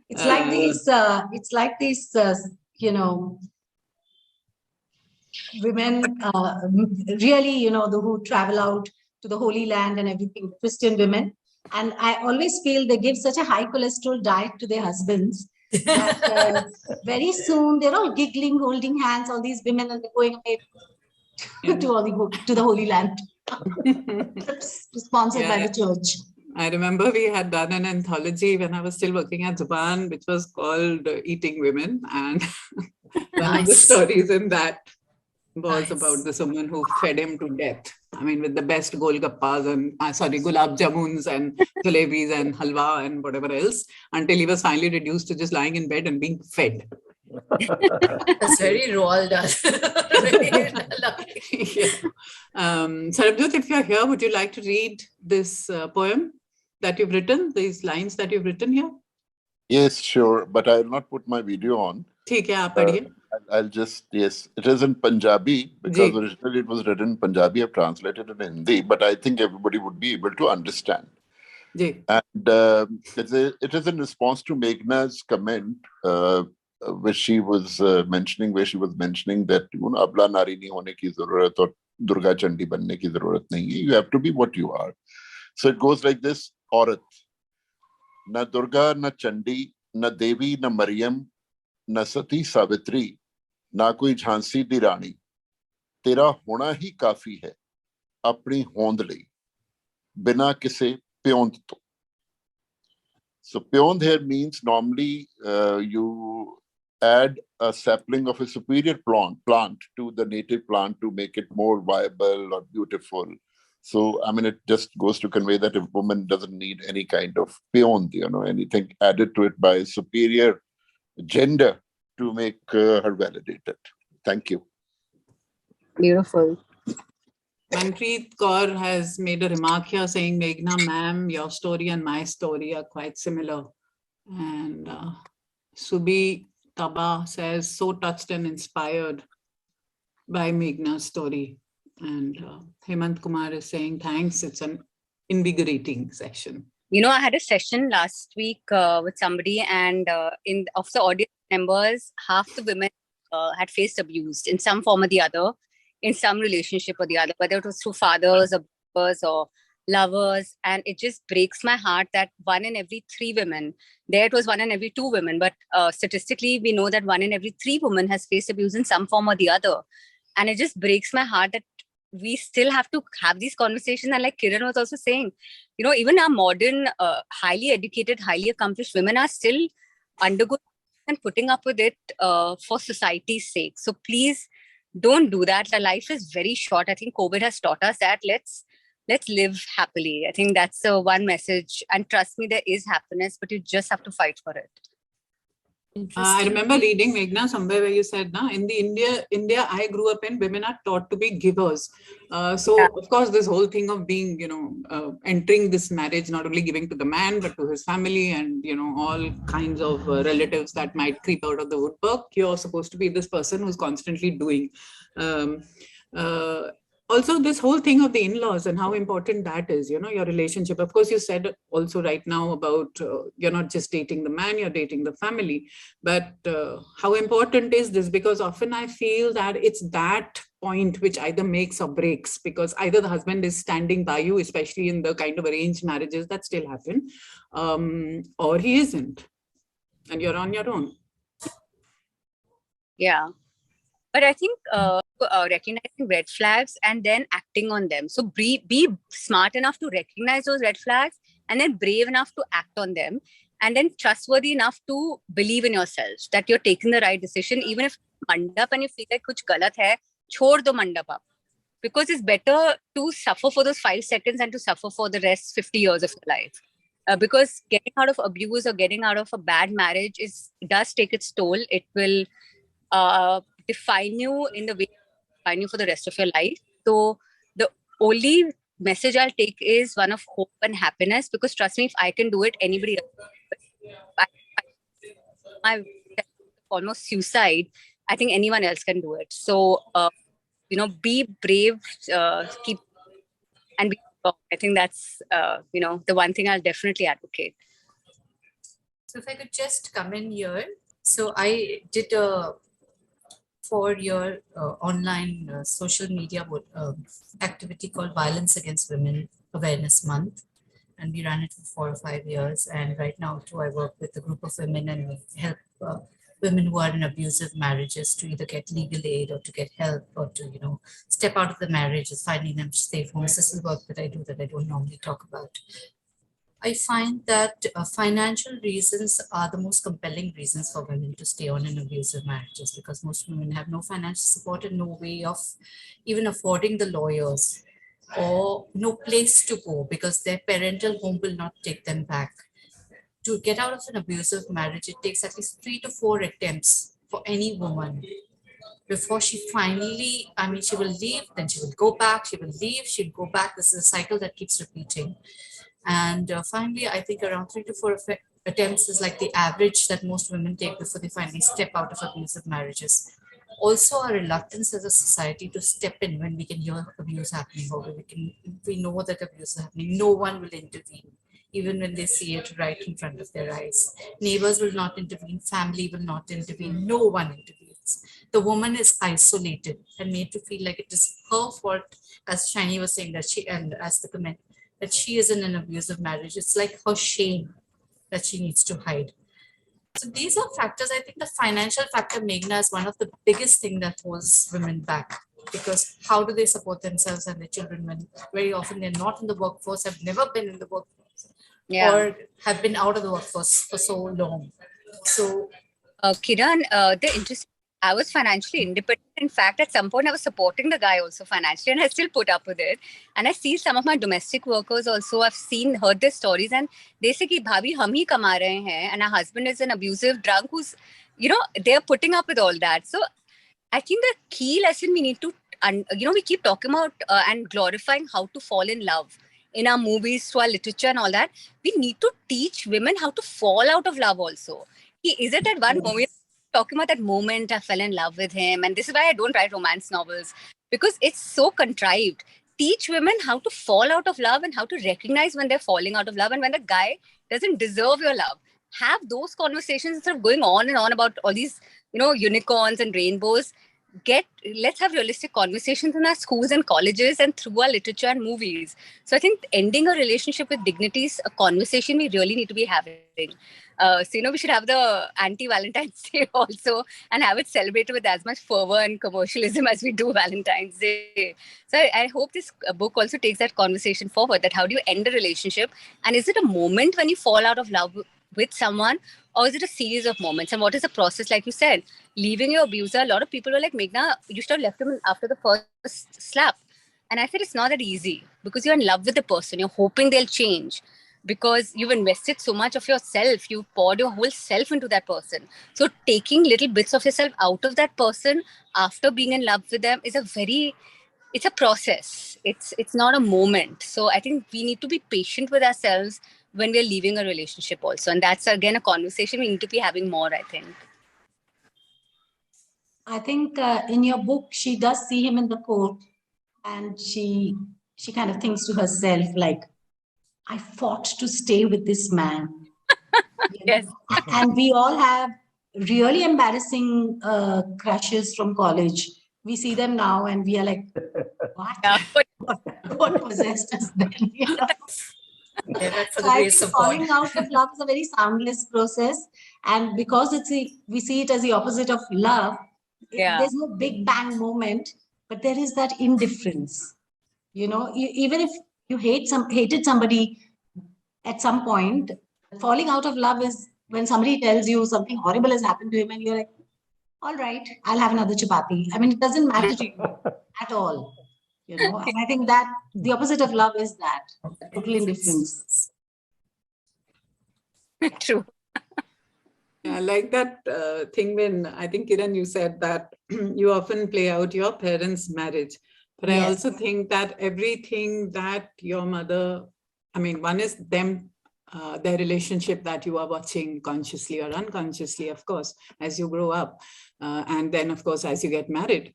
It's like these, women really, who travel out to the Holy Land and everything, Christian women. And I always feel they give such a high cholesterol diet to their husbands that very soon they're all giggling, holding hands, all these women, and they're going away to the Holy Land. Sponsored by the church. I remember we had done an anthology when I was still working at Zuban, which was called Eating Women. And one of the stories in that was about this woman who fed him to death. I mean, with the best golgappas and, gulab jamuns and jalebis and halwa and whatever else, until he was finally reduced to just lying in bed and being fed. That's very Roald Dahl. Sarabjot, if you're here, would you like to read this poem that you've written, these lines that you've written here? Yes, sure. But I will not put my video on. ठीक है, आप पढ़िए. I'll just, yes, it is in Punjabi because originally it was written in Punjabi. I've translated it in Hindi, but I think everybody would be able to understand. And it is in response to Meghna's comment, which she was mentioning, that abla nari nahi hone ki zarurat aur Durga Chandi banne ki zarurat nahi hai. You have to be what you are. So it goes like this: Aurat, na Durga, na Chandi, na Devi, na Maryam, na Sati Savitri, ना कोई झांसी दी रानी, तेरा होना ही काफी है अपनी होंद लई बिना किसे प्योंद तो. So pyond here means normally you add a sapling of a superior plant to the native plant to make it more viable or beautiful. So I mean, it just goes to convey that a woman doesn't need any kind of pyond, anything added to it by a superior gender to make her validated. Thank you. Beautiful. Manpreet Kaur has made a remark here saying, Meghna ma'am, your story and my story are quite similar. And Subi Taba says, so touched and inspired by Meghna's story. And Hemant Kumar is saying, thanks, it's an invigorating session. I had a session last week with somebody, and of the audience members, half the women had faced abuse in some form or the other, in some relationship or the other, whether it was through fathers or brothers or lovers. And it just breaks my heart that 1 in every 3 women, there it was 1 in every 2 women, but statistically we know that 1 in every 3 women has faced abuse in some form or the other. And it just breaks my heart that we still have to have these conversations. And like Kiran was also saying, even our modern, highly educated, highly accomplished women are still undergoing and putting up with it for society's sake. So please don't do that. Our life is very short. I think COVID has taught us that let's live happily. I think that's the one message. And trust me, there is happiness, but you just have to fight for it. I remember reading, Meghna, somewhere where you said, in the India I grew up in, women are taught to be givers. Of course, this whole thing of being, entering this marriage, not only giving to the man, but to his family and, all kinds of relatives that might creep out of the woodwork. You're supposed to be this person who's constantly doing. Also, this whole thing of the in-laws and how important that is, your relationship. Of course, you said also right now about you're not just dating the man, you're dating the family. But how important is this? Because often I feel that it's that point which either makes or breaks, because either the husband is standing by you, especially in the kind of arranged marriages that still happen, or he isn't, and you're on your own. Yeah. But I think recognizing red flags and then acting on them. So be smart enough to recognize those red flags and then brave enough to act on them, and then trustworthy enough to believe in yourself that you're taking the right decision. Even if mandap and you feel like kuch galat hai, chhod do mandap up. Because it's better to suffer for those 5 seconds than to suffer for the rest 50 years of your life. Because getting out of abuse or getting out of a bad marriage does take its toll. It will define you in the way define you for the rest of your life. So the only message I'll take is one of hope and happiness, because trust me, if I can do it, anybody else, I almost suicide, I think anyone else can do it. So be brave, keep and be strong. I think that's the one thing I'll definitely advocate. So if I could just come in here. So I did a 4-year online social media activity called Violence Against Women Awareness Month. And we ran it for 4 or 5 years. And right now too, I work with a group of women and we help women who are in abusive marriages to either get legal aid or to get help or to, step out of the marriage, finding them safe homes. This is work that I do that I don't normally talk about. I find that financial reasons are the most compelling reasons for women to stay on in abusive marriages, because most women have no financial support and no way of even affording the lawyers, or no place to go because their parental home will not take them back. To get out of an abusive marriage, it takes at least 3 to 4 attempts for any woman before she finally, she will leave, then she will go back, she will leave, she'll go back. This is a cycle that keeps repeating. And finally, I think around 3 to attempts is like the average that most women take before they finally step out of abusive marriages. Also, our reluctance as a society to step in when we can hear abuse happening, or we know that abuse is happening. No one will intervene, even when they see it right in front of their eyes. Neighbors will not intervene, family will not intervene, no one intervenes. The woman is isolated and made to feel like it is her fault, as Shiny was saying, that she, and as the comment, that she is in an abusive marriage. It's like her shame that she needs to hide. So these are factors. I think the financial factor, Meghna, is one of the biggest thing that holds women back, because how do they support themselves and their children when very often they're not in the workforce, have never been in the workforce, or have been out of the workforce for so long. So Kiran, the interesting, I was financially independent. In fact, at some point I was supporting the guy also financially, and I still put up with it. And I see some of my domestic workers also, I've heard their stories, and they say ki bhabhi hum hi kama rahe hain, and our husband is an abusive drunk who's, they're putting up with all that. So I think the key lesson we need to, we keep talking about and glorifying how to fall in love in our movies, through our literature and all that. We need to teach women how to fall out of love also. Is it that one moment, talking about that moment I fell in love with him, and this is why I don't write romance novels, because it's so contrived. Teach women how to fall out of love and how to recognize when they're falling out of love and when the guy doesn't deserve your love. Have those conversations instead of going on and on about all these, unicorns and rainbows. Let's have realistic conversations in our schools and colleges and through our literature and movies. So I think ending a relationship with dignity is a conversation we really need to be having. We should have the anti-Valentine's Day also and have it celebrated with as much fervor and commercialism as we do Valentine's Day. So I hope this book also takes that conversation forward, that how do you end a relationship, and is it a moment when you fall out of love with someone, or is it a series of moments? And what is the process? Like you said, leaving your abuser, a lot of people were like, Meghna, you should have left him after the first slap. And I said, it's not that easy, because you're in love with the person. You're hoping they'll change because you've invested so much of yourself. You poured your whole self into that person. So taking little bits of yourself out of that person after being in love with them is it's a process. It's not a moment. So I think we need to be patient with ourselves when we're leaving a relationship also. And that's, again, a conversation we need to be having more, I think. I think in your book, she does see him in the court, and she kind of thinks to herself, like, I fought to stay with this man. Yes. And we all have really embarrassing crushes from college. We see them now and we are like, what? Yeah. What possessed us then? For the So I grace think of God. falling out of love is a very soundless process. And because we see it as the opposite of love, there's no big bang moment, but there is that indifference. Even if you hated somebody at some point, falling out of love is when somebody tells you something horrible has happened to him and you're like, all right, I'll have another chapati. I mean, it doesn't matter to you at all. And I think that the opposite of love is that total indifference. True. I like that thing when, I think, Kiran, you said that you often play out your parents' marriage. But I also think that everything that your mother, one is them, their relationship that you are watching consciously or unconsciously, of course, as you grow up. And then, of course, as you get married,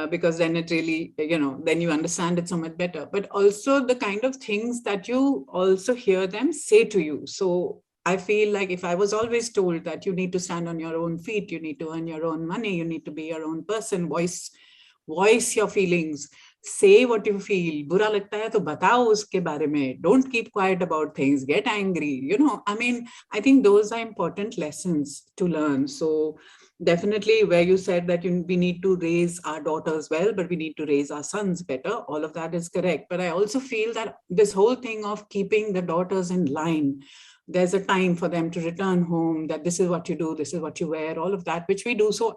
because then it really, then you understand it so much better. But also the kind of things that you also hear them say to you. So I feel like if I was always told that you need to stand on your own feet, you need to earn your own money, you need to be your own person, voice your feelings, say what you feel, बुरा लगता है तो बताओ उसके बारे में, don't keep quiet about things, get angry, I think those are important lessons to learn. So definitely where you said that we need to raise our daughters well, but we need to raise our sons better, all of that is correct. But I also feel that this whole thing of keeping the daughters in line, there's a time for them to return home, that this is what you do, this is what you wear, all of that, which we do so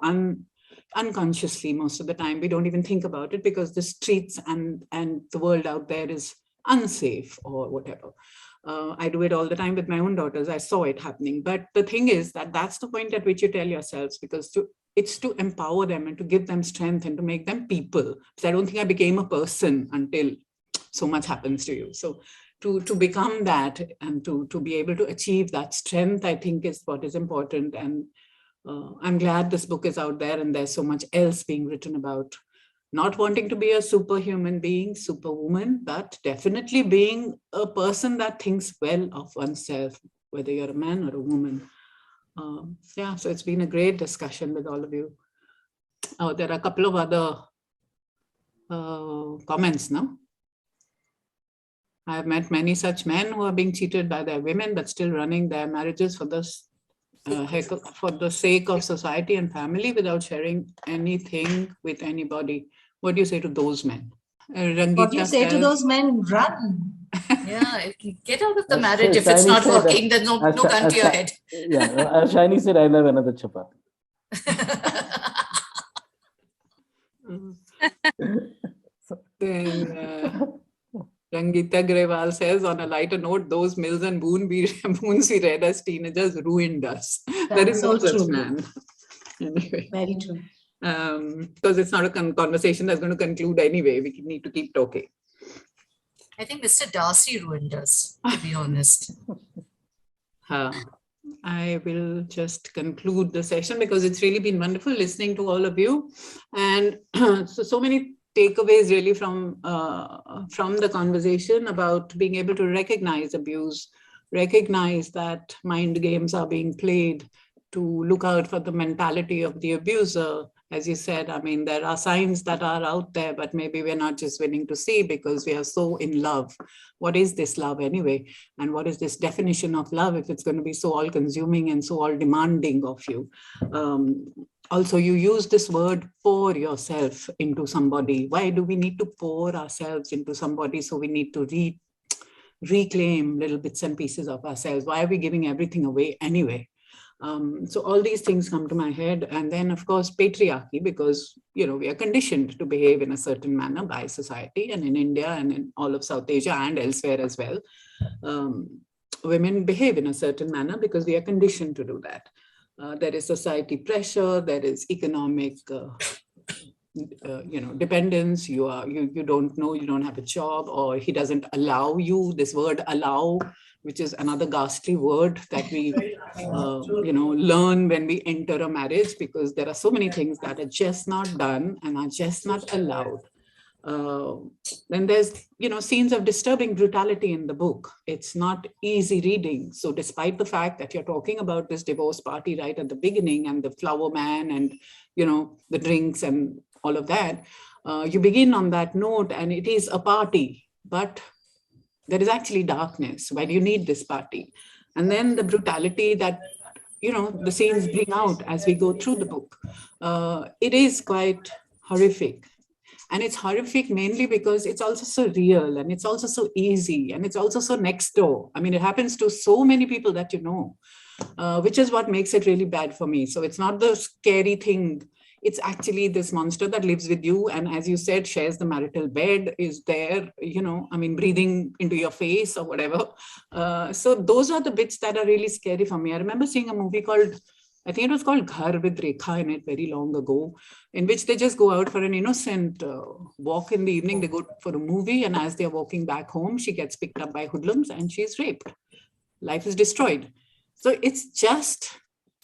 unconsciously most of the time. We don't even think about it because the streets and the world out there is unsafe or whatever. I do it all the time with my own daughters. I saw it happening. But the thing is that that's the point at which you tell yourselves, because it's to empower them and to give them strength and to make them people. So I don't think I became a person until so much happens to you. So to become that and to be able to achieve that strength, I think is what is important. And I'm glad this book is out there and there's so much else being written about not wanting to be a superhuman being, superwoman, but definitely being a person that thinks well of oneself, whether you're a man or a woman. Yeah, so it's been a great discussion with all of you. Oh, there are a couple of other comments now. I have met many such men who are being cheated by their women, but still running their marriages for the sake of society and family without sharing anything with anybody. What do you say to those men? What do you say to those men? Run. Yeah, get out of the marriage if it's not working. There's no gun to your head. Yeah, Shiny said, I love another chapati. Then Rangita Grewal says, on a lighter note, those Mills and Boons we read as teenagers ruined us. There is no such man. Anyway. Very true. Because it's not a conversation that's going to conclude anyway. We need to keep talking. I think Mr. Darcy ruined us, to be honest. I will just conclude the session because it's really been wonderful listening to all of you. And so many takeaways really from the conversation about being able to recognize abuse, recognize that mind games are being played, to look out for the mentality of the abuser. As you said, I mean, there are signs that are out there, but maybe we're not just willing to see because we are so in love. What is this love anyway? And what is this definition of love if it's going to be so all-consuming and so all-demanding of you? Also, you use this word pour yourself into somebody. Why do we need to pour ourselves into somebody? So we need to reclaim little bits and pieces of ourselves. Why are we giving everything away anyway? So all these things come to my head. And then, of course, patriarchy, because, you know, we are conditioned to behave in a certain manner by society, and in India and in all of South Asia and elsewhere as well. Women behave in a certain manner because we are conditioned to do that. There is society pressure, there is economic dependence. You don't know, you don't have a job, or he doesn't allow you. This word allow, which is another ghastly word that we learn when we enter a marriage, because there are so many things that are just not done and are just not allowed. Then there's scenes of disturbing brutality in the book. It's not easy reading. So despite the fact that you're talking about this divorce party right at the beginning and the flower man and the drinks and all of that, you begin on that note and it is a party, but there is actually darkness. Why do you need this party? And then the brutality that the scenes bring out as we go through the book, it is quite horrific. And it's horrific mainly because it's also so real, and it's also so easy, and it's also so next door. I mean, it happens to so many people that which is what makes it really bad for me. So it's not the scary thing. It's actually this monster that lives with you, and as you said, shares the marital bed, is there, breathing into your face or whatever. So those are the bits that are really scary for me. I remember seeing a movie called, I think it was called Ghar with Rekha in it very long ago, in which they just go out for an innocent walk in the evening. They go for a movie, and as they're walking back home, she gets picked up by hoodlums and she's raped. Life is destroyed. So it's just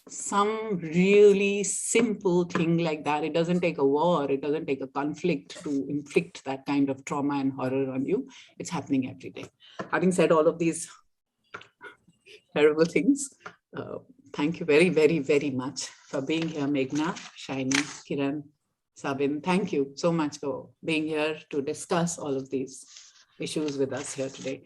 some really simple thing like that. It doesn't take a war. It doesn't take a conflict to inflict that kind of trauma and horror on you. It's happening every day. Having said all of these terrible things, thank you very, very, very much for being here, Meghna, Shiny, Kiran, Sabin. Thank you so much for being here to discuss all of these issues with us here today.